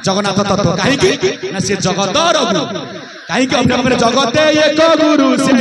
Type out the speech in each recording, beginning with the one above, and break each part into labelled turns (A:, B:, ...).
A: जगन्नाथ तत्व कहीं ना से जगतर गुरु कहीं अपने जगते एक गुरु से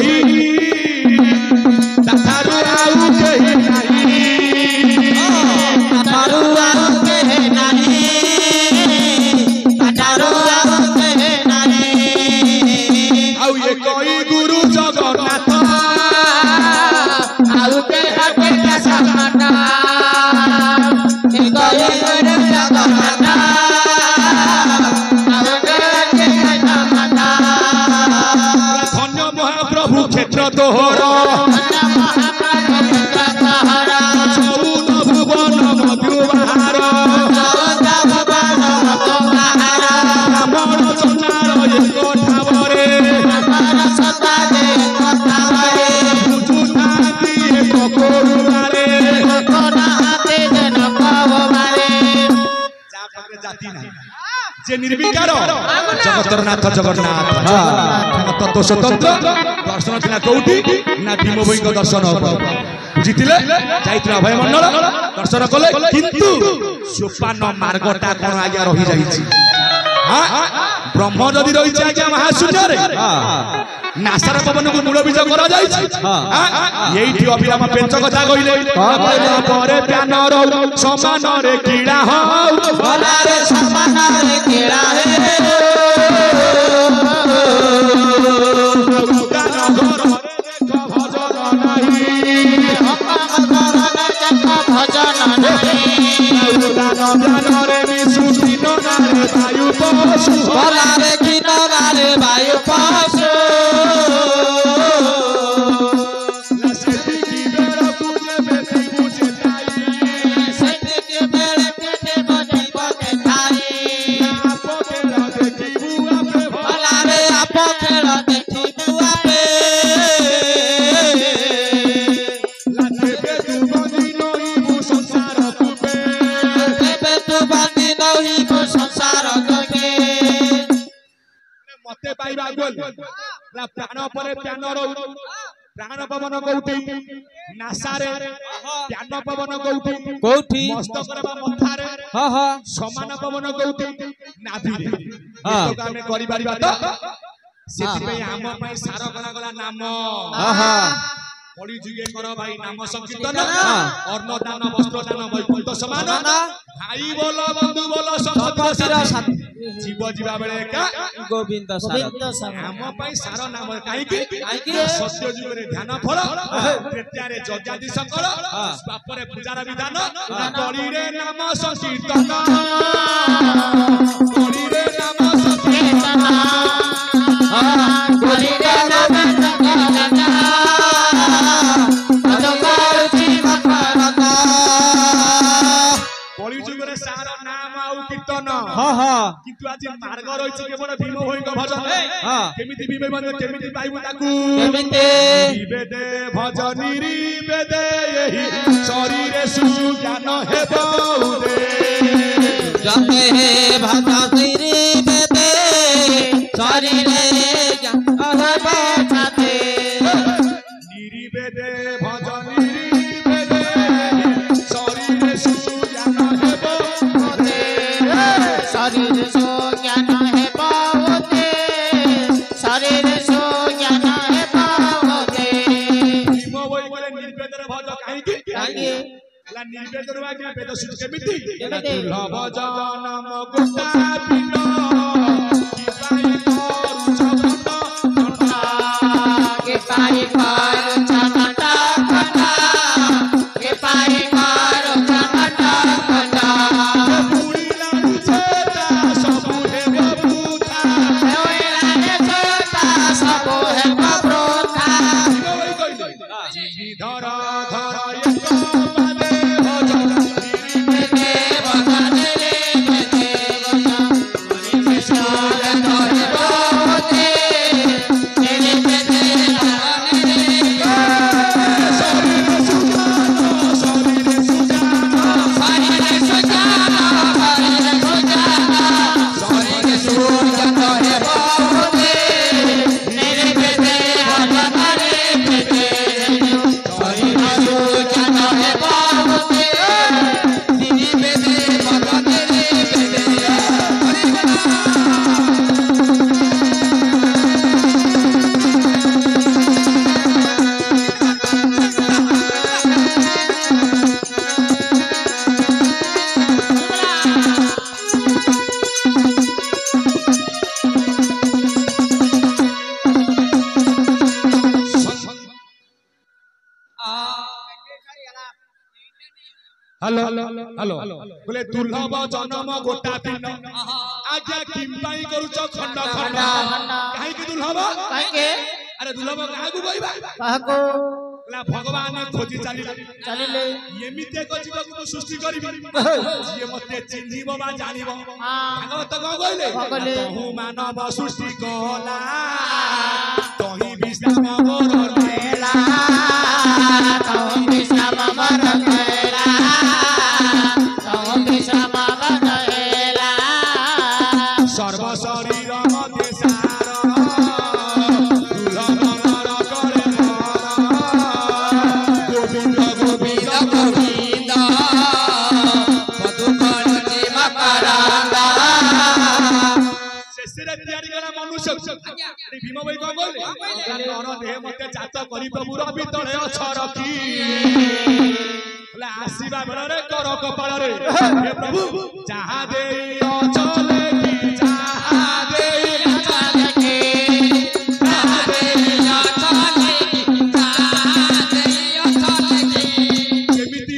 A: निर्विकार जगतरनाथ जगन्नाथ तत्व स्वतंत्र दर्शन थिला कोउटी ना भीम भई को दर्शन बुझितिले जाइत्रा अभय मंडल दर्शन कले किंतु सोपान मार्गटा कोन आज्ञा रही जाईछि हां ब्रह्म जदि रही छै आज्ञा महाशून्य रे नासार पवन को मूल बीज करा जाईछि हां एइठी अभिराम पेंच कथा कइले परे प्यान रो समान रे कीड़ा हो भला रे समान रे कीड़ा हे प्राण परे प्यान रो प्राण पवन कोउठी नासारे प्यान पवन कोउठी कोउठी मस्तक रे मथारे हां हां समान पवन कोउठी नाभि रे तो हमें करि परिबा तो सेति पे हम पई सार कला गला नाम हां हां पड़ी जुगे कर भाई नाम संकीर्तन अन्न दान वस्त्र दान वैकुंठ समान भाई बोलो बंधु बोलो सब जीव जीवा बेले का गोविंद सार हम पई सार नाम काई की सत्य जुग रे ध्यान फल त्रेता रे जजाति संकल बाप रे पूजार विधान पड़ी रे नाम संकीर्तन पड़ी रे नाम संकीर्तन पड़ी रे नाम किंतु आज मार्ग रही केवल भीम भई भजन केमिति भीम भजन केमिति पाइबु ताकू केमिति निवेदे भजन निवेदे एही शरीर सुज्ञान हेबौ दे जते हे भजन निवेदे शरीर ज्ञान हेबौ छाते निवेदे भजन निवेदे शरीर सुज्ञान हेबौ दे शरीर सो ज्ञान है पावते शरीर सो ज्ञान है पावते भीम बोई बोले निर्वेदर भज काहे की ला निर्वेदर वाक्य वेद सूच केमिति भजन मगुता बिनो की पाई करू छबटा के पाई करू छबटा खटा के पाई करू छबटा खटा हेलो हेलो बोले दुर्लभ जन्म गोटा दिन आज्ञा किंपाई करूछ खंड खंड काहे की दुर्लभ
B: काहे के
A: अरे दुर्लभ काहे को कहबा
B: काहे को
A: ला भगवान खोजी चलिले एमिते को जीव को सृष्टि करिबि जे मते चिन्हिबो बा जानिबो भागवत को कहले बहु मानव सृष्टि कला तही विश्राम मोर केला
B: तही विश्राम मोर केला तही विश्राम मोर केला
A: सर्व शरीर मते सार दुर्लभ नर करे गोविंद गोविंद गोविंद मधुकर जीव करांगा शेषरे तयारी करा मनुष्य भीम भाई को कहले नर देह मते जात करी प्रभु रवि तळे अछर की आसीबा बेला रे कर कपाल रे हे प्रभु जहा दे चले की जहा दे चले की जहा दे चले की जहा दे चले की केमिति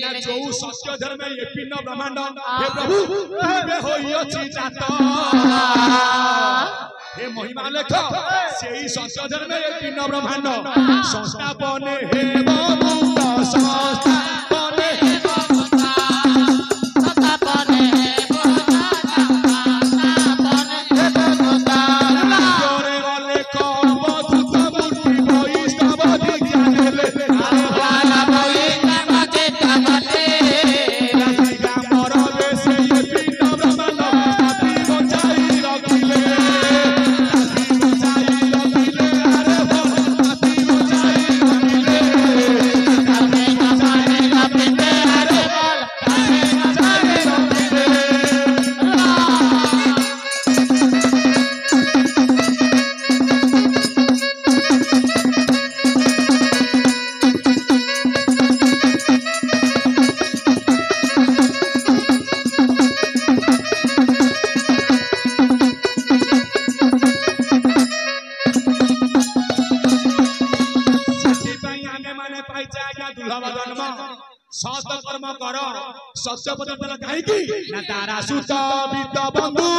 A: ना जो सत्य धर्म ये पिन्न ब्रह्मांड हे प्रभु तुबे होई अछि जात हे महिमा लेख सेही सत्य धर्म ये पिन्न ब्रह्मांड संस्थापन हे मुक्त संस्थापन हे मुक्त संस्थापन हे मुक्त करे लेख बधुत मूर्ति वैष्णव दीक्षा देले अरे बाला वैष्णव दीक्षा देले राजा मोर बेसे ये पिन्न ब्रह्मांड साथी बचाई रखिले सत कर्म कर सत्य पद कहीं ना तारा सुत विद्या बंधु